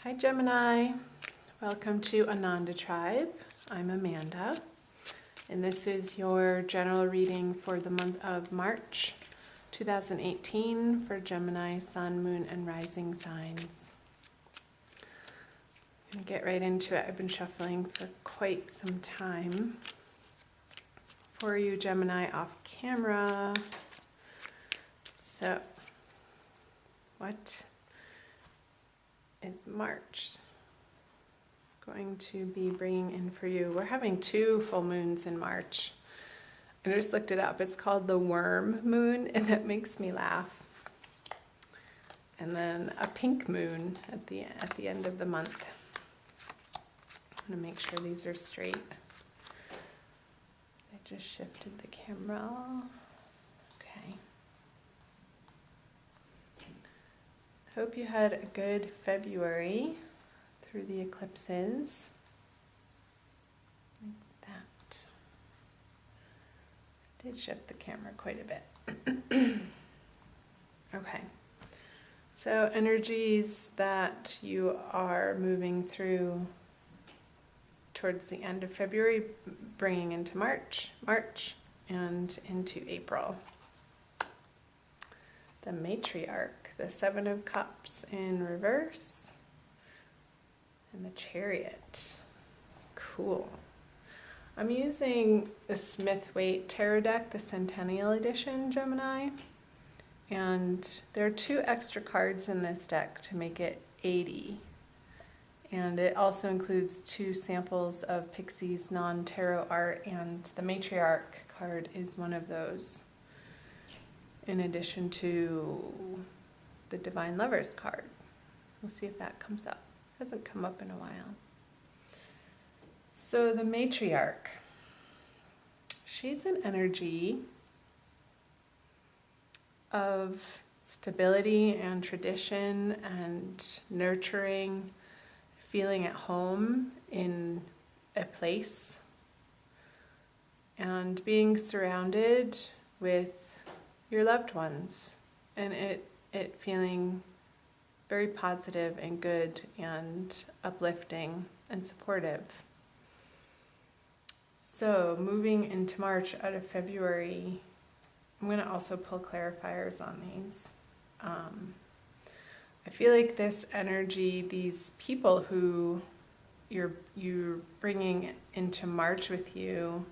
Hi Gemini, welcome to Ananda Tribe. I'm Amanda, and this is your general reading for the month of March 2018 for Gemini, Sun, Moon, and Rising signs. I'm going to get right into it. I've been shuffling for quite some time for you Gemini off camera. So, what is March going to be bringing in for you? We're having 2 full moons in March. I just looked it up. It's called the worm moon, and that makes me laugh. And then a pink moon at the end of the month. I'm going to make sure these are straight. I just shifted the camera. Okay. Hope you had a good February through the eclipses. Like that. I did shift the camera quite a bit. Okay. So energies that you are moving through towards the end of February, bringing into March, and into April. The Matriarch, the 7 of Cups in reverse, and the Chariot. Cool. I'm using the Smith-Waite Tarot deck, the Centennial Edition, Gemini, and there are 2 extra cards in this deck to make it 80. And it also includes 2 samples of Pixie's non-tarot art, and the Matriarch card is one of those, in addition to the Divine Lovers card. We'll see if that comes up. Hasn't come up in a while. So the Matriarch, she's an energy of stability and tradition and nurturing, feeling at home in a place, and being surrounded with your loved ones, and it feeling very positive and good and uplifting and supportive. So moving into March out of February, I'm going to also pull clarifiers on these. I feel like this energy, these people who you're bringing into March with you,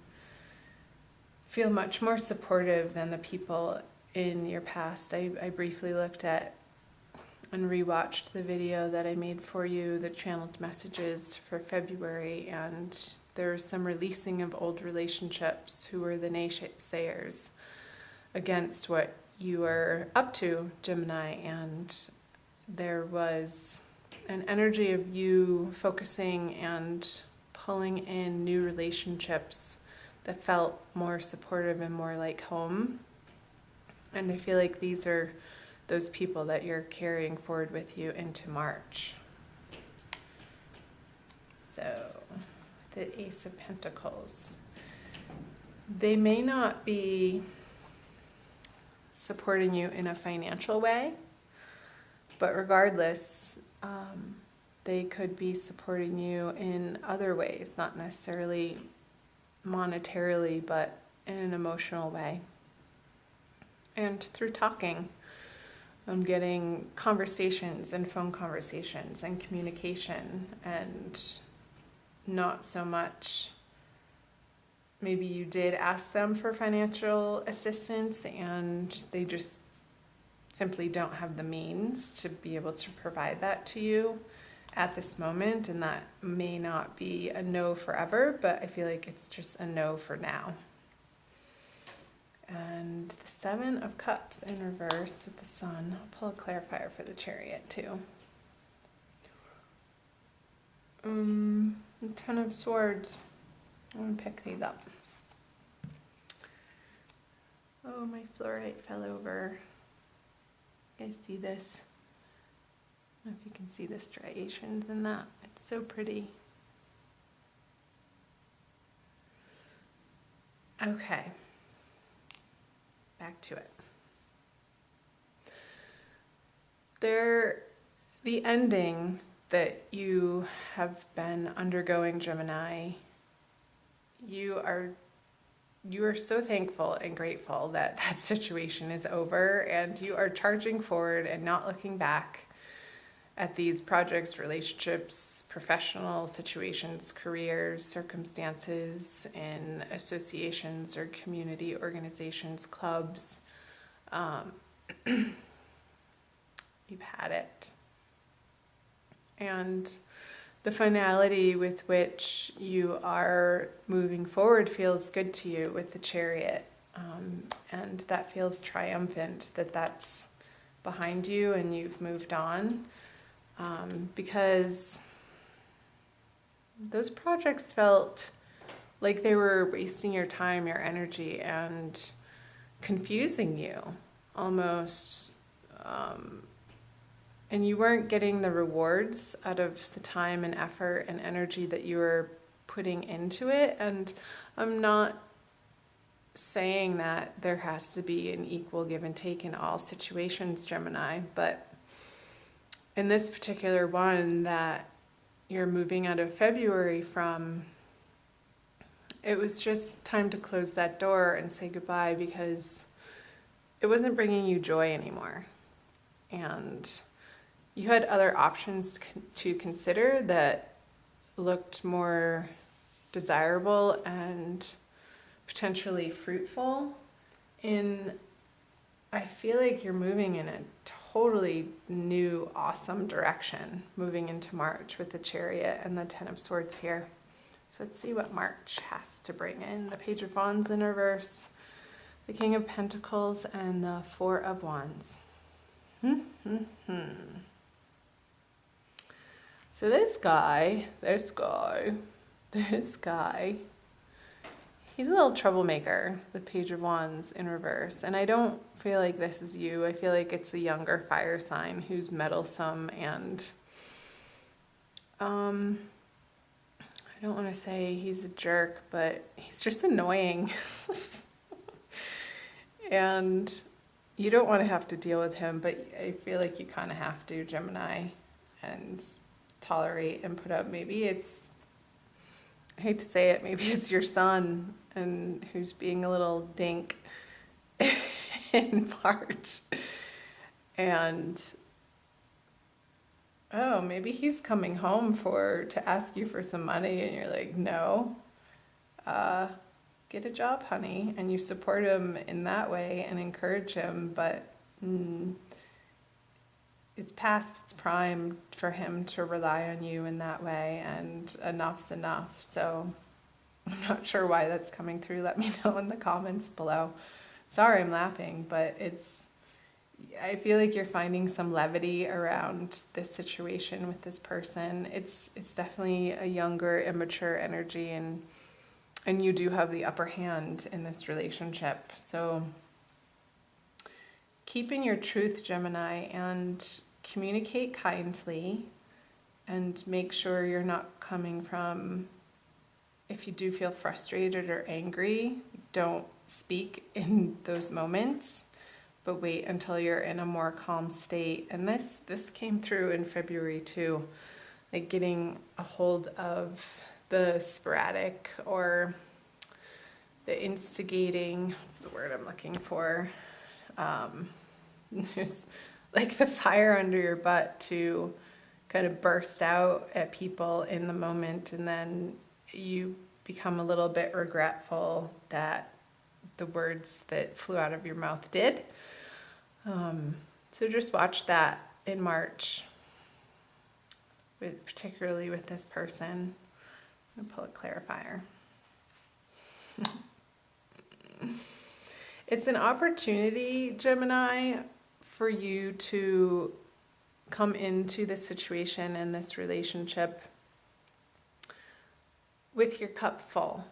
feel much more supportive than the people in your past. I briefly looked at and rewatched the video that I made for you, the channeled messages for February, and there's some releasing of old relationships who were the naysayers against what you were up to, Gemini, and there was an energy of you focusing and pulling in new relationships that felt more supportive and more like home. And I feel like these are those people that you're carrying forward with you into March. So, the Ace of Pentacles. They may not be supporting you in a financial way, but regardless, they could be supporting you in other ways, not necessarily monetarily, but in an emotional way. And through talking, I'm getting conversations and phone conversations and communication, and not so much maybe you did ask them for financial assistance and they just simply don't have the means to be able to provide that to you at this moment, and that may not be a no forever, but I feel like it's just a no for now. And the 7 of Cups in reverse with the Sun. I'll pull a clarifier for the Chariot too. The 10 of Swords. I'm going to pick these up. Oh, my fluorite fell over. You guys see this? I don't know if you can see the striations in that. It's so pretty. Okay. Back to it. The ending that you have been undergoing, Gemini, you are so thankful and grateful that that situation is over, and you are charging forward and not looking back at these projects, relationships, professional situations, careers, circumstances, in associations or community organizations, clubs. You've had it. And the finality with which you are moving forward feels good to you with the Chariot. And that feels triumphant that that's behind you and you've moved on. Because those projects felt like they were wasting your time, your energy, and confusing you almost. And you weren't getting the rewards out of the time and effort and energy that you were putting into it. And I'm not saying that there has to be an equal give and take in all situations, Gemini, but in this particular one that you're moving out of February from, it was just time to close that door and say goodbye, because it wasn't bringing you joy anymore. And you had other options to consider that looked more desirable and potentially fruitful. I feel like you're moving in a totally new, awesome direction, moving into March with the Chariot and the Ten of Swords here. So let's see what March has to bring in. The Page of Wands in reverse, the King of Pentacles, and the Four of Wands. So this guy, he's a little troublemaker, the Page of Wands in reverse. And I don't feel like this is you. I feel like it's a younger fire sign who's meddlesome and, I don't want to say he's a jerk, but he's just annoying. And you don't want to have to deal with him, but I feel like you kind of have to, Gemini, and tolerate and put up. Maybe it's, I hate to say it, maybe it's your son and who's being a little dink in March. And oh, maybe he's coming home to ask you for some money and you're like, no, get a job, honey. And you support him in that way and encourage him, but it's past its prime for him to rely on you in that way, and enough's enough. So I'm not sure why that's coming through. Let me know in the comments below. Sorry I'm laughing, but I feel like you're finding some levity around this situation with this person. It's definitely a younger, immature energy, and you do have the upper hand in this relationship. So keep in your truth, Gemini, and communicate kindly, and make sure you're not coming from, if you do feel frustrated or angry, don't speak in those moments, but wait until you're in a more calm state. And this came through in February too, like getting a hold of the sporadic or the instigating, what's the word I'm looking for? Just like the fire under your butt to kind of burst out at people in the moment, and then you become a little bit regretful that the words that flew out of your mouth did. So just watch that in March, particularly with this person. I'm going to pull a clarifier. It's an opportunity, Gemini, for you to come into this situation and this relationship with your cup full.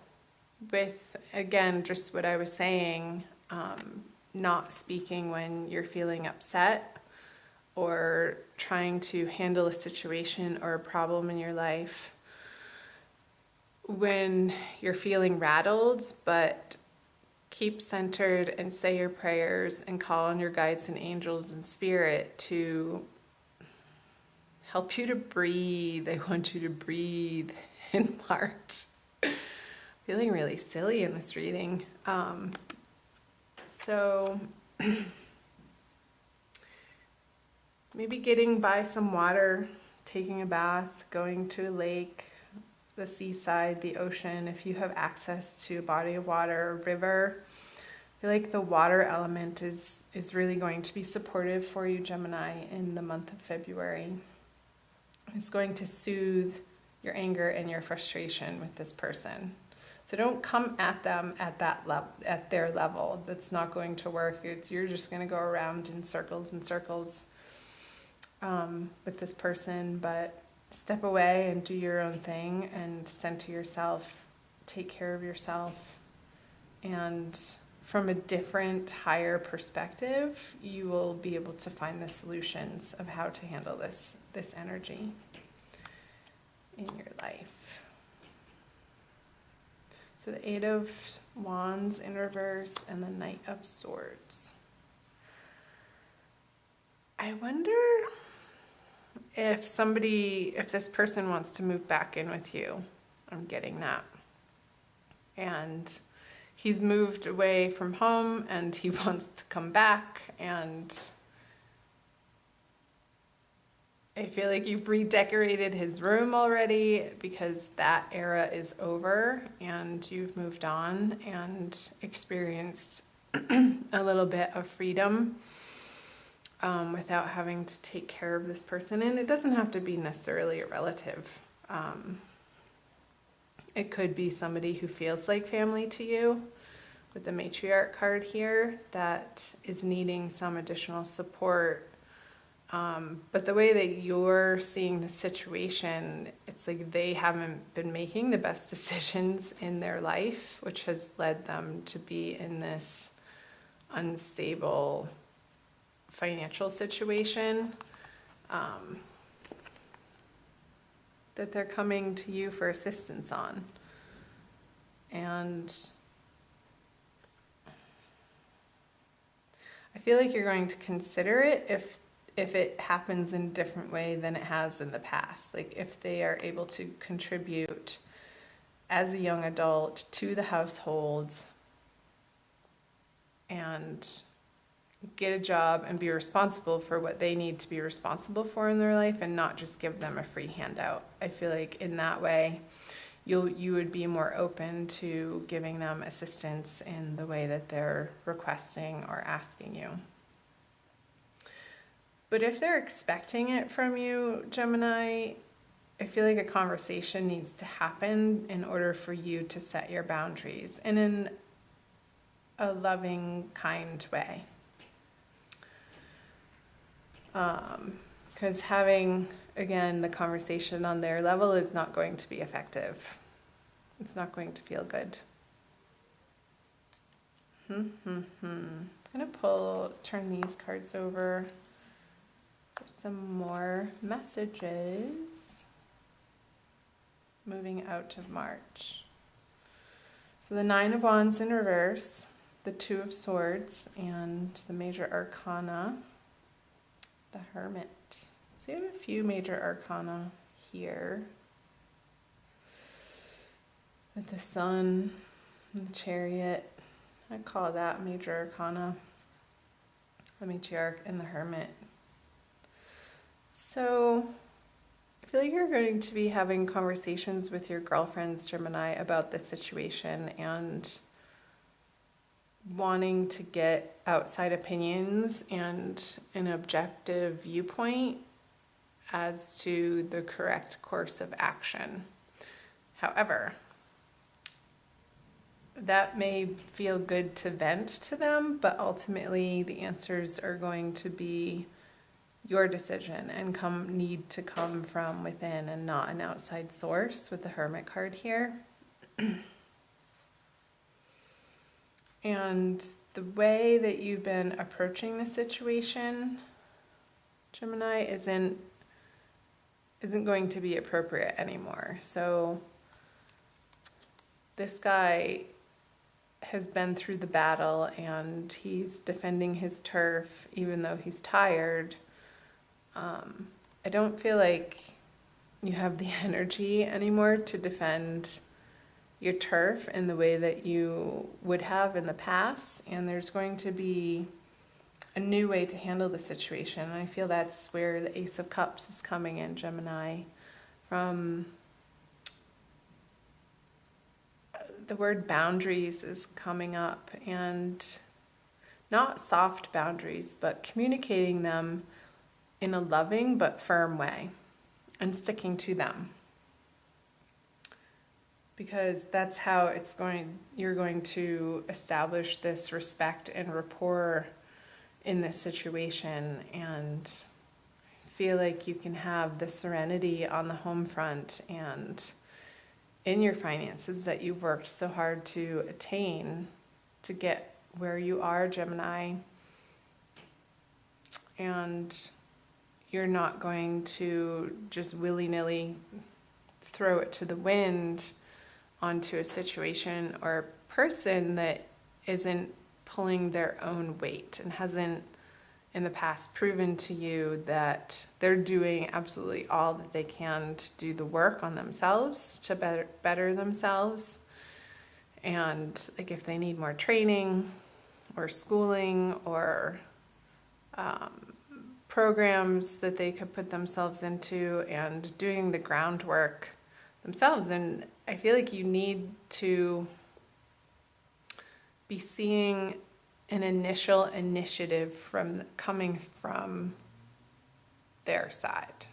With, again, just what I was saying, not speaking when you're feeling upset or trying to handle a situation or a problem in your life when you're feeling rattled, but keep centered and say your prayers and call on your guides and angels and spirit to help you to breathe. I want you to breathe in March. Feeling really silly in this reading. So maybe getting by some water, taking a bath, going to a lake, the seaside, the ocean, if you have access to a body of water, a river. I feel like the water element is really going to be supportive for you, Gemini, in the month of February. It's going to soothe your anger and your frustration with this person. So don't come at them at that level, at their level. That's not going to work. You're just going to go around in circles and circles with this person, but step away and do your own thing and center yourself, take care of yourself, and from a different, higher perspective, you will be able to find the solutions of how to handle this energy in your life. So the Eight of Wands in reverse and the Knight of Swords. I wonder if this person wants to move back in with you. I'm getting that. And he's moved away from home and he wants to come back, and I feel like you've redecorated his room already because that era is over and you've moved on and experienced a little bit of freedom without having to take care of this person. And it doesn't have to be necessarily a relative. It could be somebody who feels like family to you, with the Matriarch card here, that is needing some additional support. But the way that you're seeing the situation, it's like they haven't been making the best decisions in their life, which has led them to be in this unstable financial situation, that they're coming to you for assistance on. And I feel like you're going to consider it if it happens in a different way than it has in the past. Like if they are able to contribute as a young adult to the household and get a job and be responsible for what they need to be responsible for in their life and not just give them a free handout. I feel like in that way you would be more open to giving them assistance in the way that they're requesting or asking you. But if they're expecting it from you, Gemini, I feel like a conversation needs to happen in order for you to set your boundaries, and in a loving, kind way. Because having, again, the conversation on their level is not going to be effective. It's not going to feel good. I'm going to turn these cards over for some more messages moving out of March. So the Nine of Wands in reverse, the Two of Swords, and the Major Arcana, the Hermit. So you have a few Major Arcana here, with the Sun and the Chariot. I call that Major Arcana, the Matriarch, and the Hermit. So I feel like you're going to be having conversations with your girlfriends, Gemini, about this situation and wanting to get outside opinions and an objective viewpoint as to the correct course of action. However, that may feel good to vent to them, but ultimately the answers are going to be your decision and need to come from within and not an outside source, with the Hermit card here. And the way that you've been approaching the situation, Gemini, isn't going to be appropriate anymore. So this guy has been through the battle and he's defending his turf even though he's tired. I don't feel like you have the energy anymore to defend your turf in the way that you would have in the past, and there's going to be a new way to handle the situation. And I feel that's where the Ace of Cups is coming in, Gemini, from the word boundaries is coming up, and not soft boundaries, but communicating them in a loving but firm way and sticking to them. Because that's how you're going to establish this respect and rapport in this situation, and feel like you can have the serenity on the home front and in your finances that you've worked so hard to attain to get where you are, Gemini. And you're not going to just willy-nilly throw it to the wind onto a situation or person that isn't pulling their own weight and hasn't in the past proven to you that they're doing absolutely all that they can to do the work on themselves, to better themselves. And like if they need more training or schooling or programs that they could put themselves into and doing the groundwork themselves, then I feel like you need to be seeing an initial initiative coming from their side,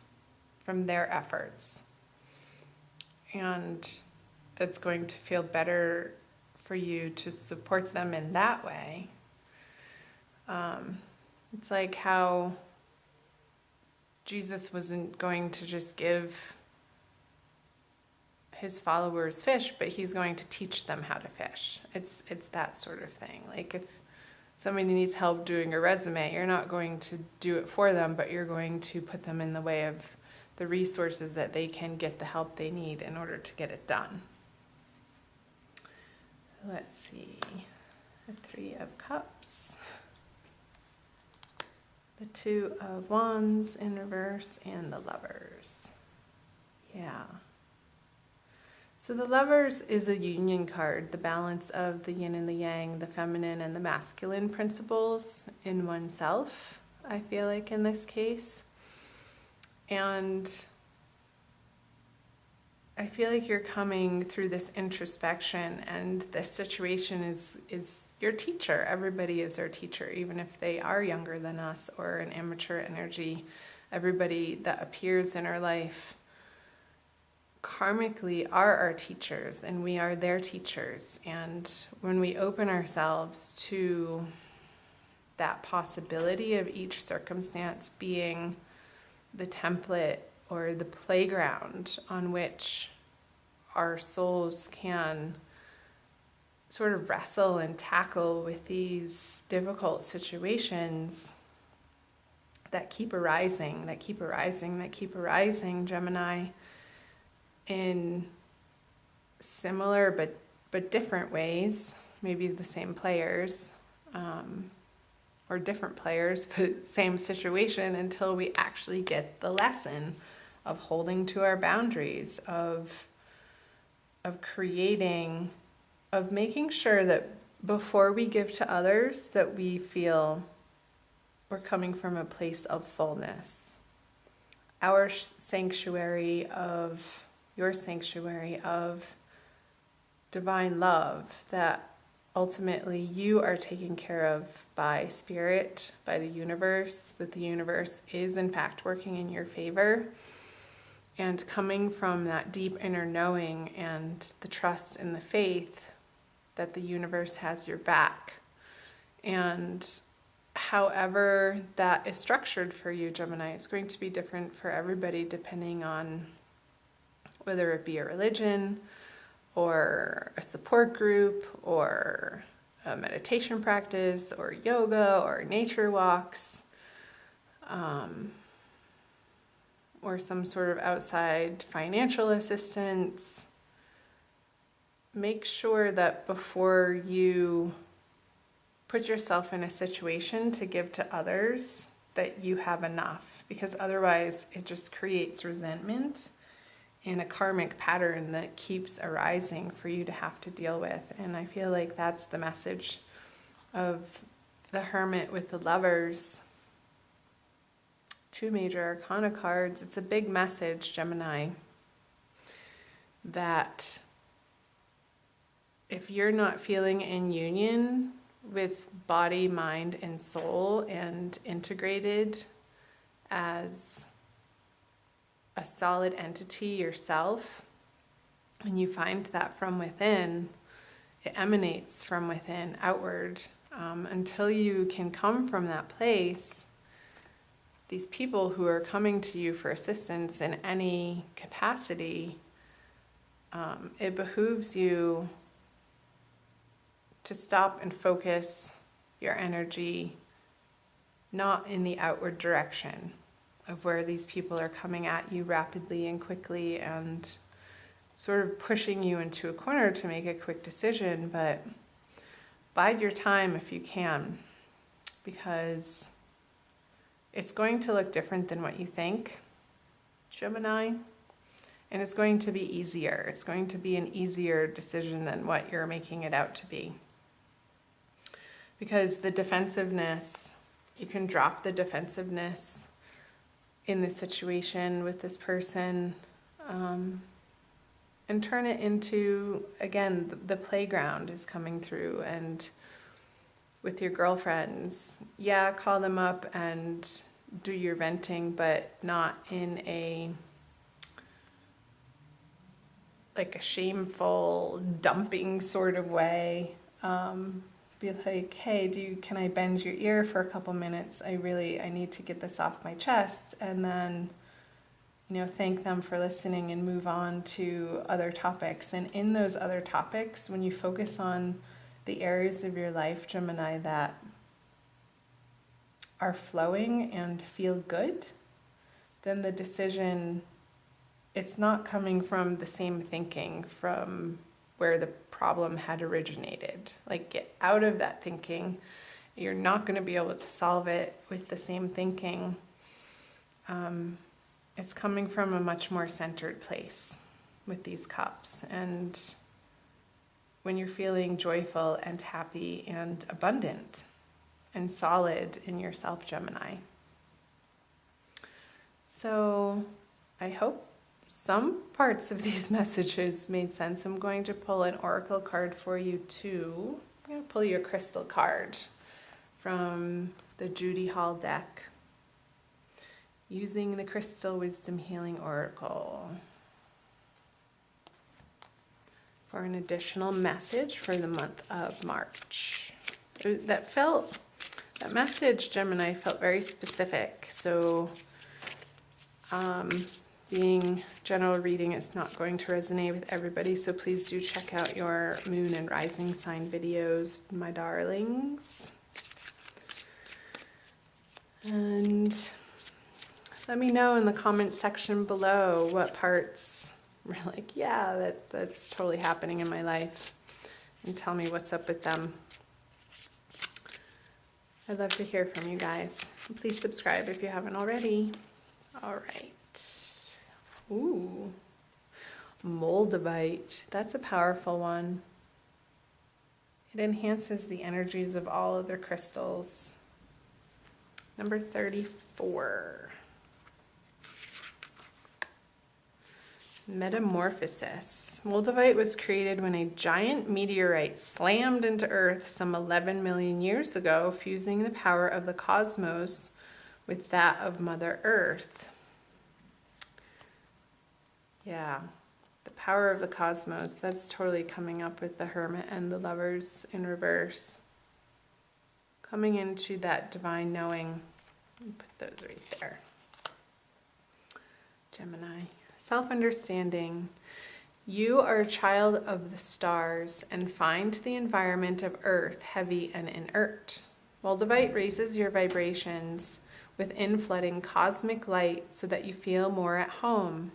from their efforts. And that's going to feel better for you to support them in that way. It's like how Jesus wasn't going to just give his followers fish, but he's going to teach them how to fish. It's that sort of thing. Like if somebody needs help doing a resume, you're not going to do it for them, but you're going to put them in the way of the resources that they can get the help they need in order to get it done. Let's see. The Three of Cups. The Two of Wands in reverse and the Lovers. Yeah. So the Lovers is a union card, the balance of the yin and the yang, the feminine and the masculine principles in oneself, I feel like in this case. And I feel like you're coming through this introspection, and this situation is your teacher. Everybody is our teacher, even if they are younger than us or an immature energy. Everybody that appears in our life karmically are our teachers, and we are their teachers. And when we open ourselves to that possibility of each circumstance being the template or the playground on which our souls can sort of wrestle and tackle with these difficult situations that keep arising, Gemini, in similar but different ways, maybe the same players, or different players, but same situation, until we actually get the lesson of holding to our boundaries, of creating, of making sure that before we give to others, that we feel we're coming from a place of fullness. Our sanctuary of, your sanctuary of divine love, that ultimately you are taken care of by spirit, by the universe, that the universe is in fact working in your favor, and coming from that deep inner knowing and the trust and the faith that the universe has your back. And however that is structured for you, Gemini, it's going to be different for everybody depending on whether it be a religion or a support group or a meditation practice or yoga or nature walks, or some sort of outside financial assistance. Make sure that before you put yourself in a situation to give to others, that you have enough, because otherwise it just creates resentment and a karmic pattern that keeps arising for you to have to deal with. And I feel like that's the message of the Hermit with the Lovers. 2 major arcana cards. It's a big message, Gemini, that if you're not feeling in union with body, mind, and soul and integrated as a solid entity yourself, and you find that from within, it emanates from within outward. Until you can come from that place, these people who are coming to you for assistance in any capacity, it behooves you to stop and focus your energy not in the outward direction of where these people are coming at you rapidly and quickly and sort of pushing you into a corner to make a quick decision, but bide your time if you can, because it's going to look different than what you think, Gemini, and it's going to be easier. It's going to be an easier decision than what you're making it out to be. Because the defensiveness, you can drop the defensiveness in this situation with this person, and turn it into, again, the playground is coming through. And with your girlfriends, yeah, call them up and do your venting, but not in a shameful dumping sort of way. Be like, hey, can I bend your ear for a couple minutes? I need to get this off my chest. And then, thank them for listening and move on to other topics. And in those other topics, when you focus on the areas of your life, Gemini, that are flowing and feel good, then the decision, it's not coming from the same thinking from where the problem had originated. Like, get out of that thinking. You're not going to be able to solve it with the same thinking. It's coming from a much more centered place with these cups. And when you're feeling joyful and happy and abundant and solid in yourself, Gemini. So I hope some parts of these messages made sense. I'm going to pull an oracle card for you too. I'm going to pull you a crystal card from the Judy Hall deck using the Crystal Wisdom Healing Oracle for an additional message for the month of March. That message, Gemini, felt very specific. So being general reading, it's not going to resonate with everybody, so please do check out your moon and rising sign videos, my darlings. And let me know in the comment section below what parts were like, yeah, that's totally happening in my life, and tell me what's up with them. I'd love to hear from you guys. Please subscribe if you haven't already. All right. Ooh, Moldavite. That's a powerful one. It enhances the energies of all other crystals. Number 34. Metamorphosis. Moldavite was created when a giant meteorite slammed into Earth some 11 million years ago, fusing the power of the cosmos with that of Mother Earth. Yeah, the power of the cosmos. That's totally coming up with the Hermit and the Lovers in reverse. Coming into that divine knowing. Put those right there. Gemini. Self-understanding. You are a child of the stars and find the environment of Earth heavy and inert. Moldavite raises your vibrations within flooding cosmic light so that you feel more at home.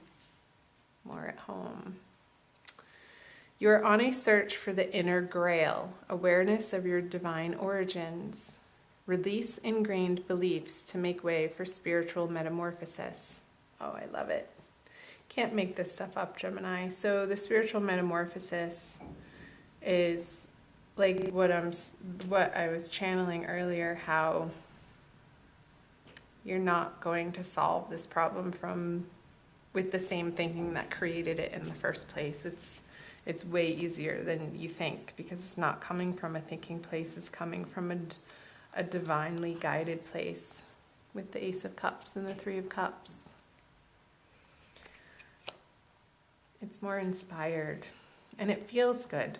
More at home. You are on a search for the inner grail, awareness of your divine origins. Release ingrained beliefs to make way for spiritual metamorphosis. Oh, I love it. Can't make this stuff up, Gemini. So the spiritual metamorphosis is like what I was channeling earlier, how you're not going to solve this problem with the same thinking that created it in the first place. It's way easier than you think, because it's not coming from a thinking place, it's coming from a divinely guided place with the Ace of Cups and the Three of Cups. It's more inspired and it feels good.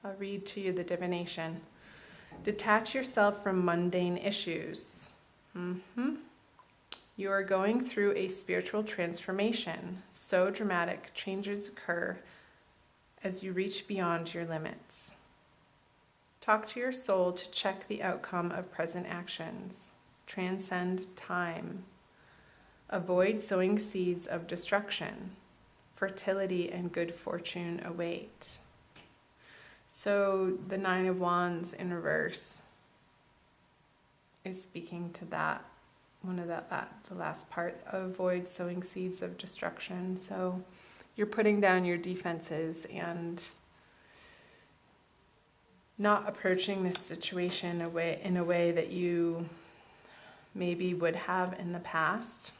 I'll read to you the divination. Detach yourself from mundane issues. You are going through a spiritual transformation. So dramatic, changes occur as you reach beyond your limits. Talk to your soul to check the outcome of present actions. Transcend time. Avoid sowing seeds of destruction. Fertility and good fortune await. So the Nine of Wands in reverse is speaking to that. The last part, avoid sowing seeds of destruction. So you're putting down your defenses and not approaching this situation in a way that you maybe would have in the past.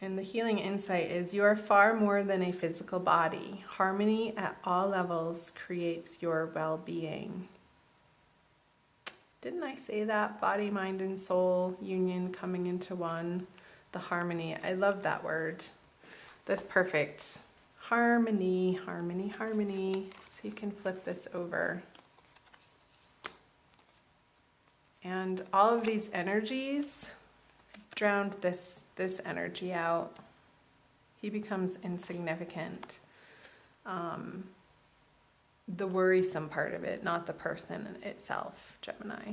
And the healing insight is you are far more than a physical body. Harmony at all levels creates your well-being. Didn't I say that? Body, mind, and soul union coming into one. The harmony. I love that word. That's perfect. Harmony, harmony, harmony. So you can flip this over. And all of these energies, drowned this energy out. He becomes insignificant. The worrisome part of it, not the person itself, Gemini.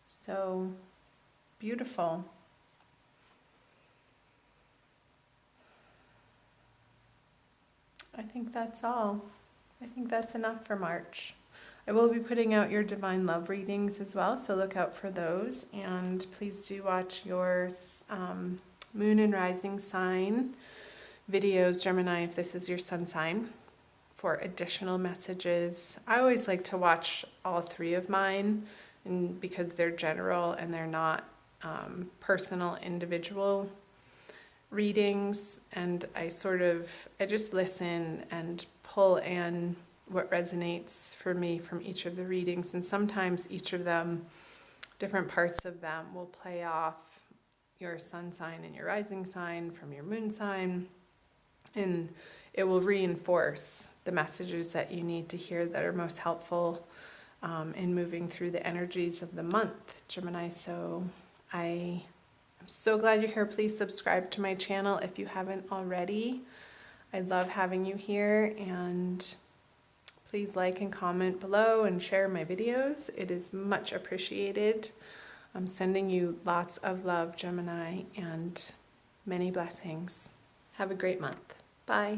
So beautiful. I think that's all. I think that's enough for March. I will be putting out your Divine Love readings as well, so look out for those. And please do watch your Moon and Rising sign videos, Gemini, if this is your sun sign, for additional messages. I always like to watch all three of mine, and because they're general and they're not personal, individual readings, and I just listen and pull in what resonates for me from each of the readings. And sometimes each of them, different parts of them, will play off your sun sign and your rising sign from your moon sign, and it will reinforce the messages that you need to hear that are most helpful in moving through the energies of the month, Gemini. So I'm so glad you're here. Please subscribe to my channel if you haven't already. I love having you here, and please like and comment below and share my videos. It is much appreciated. I'm sending you lots of love, Gemini, and many blessings. Have a great month. Bye.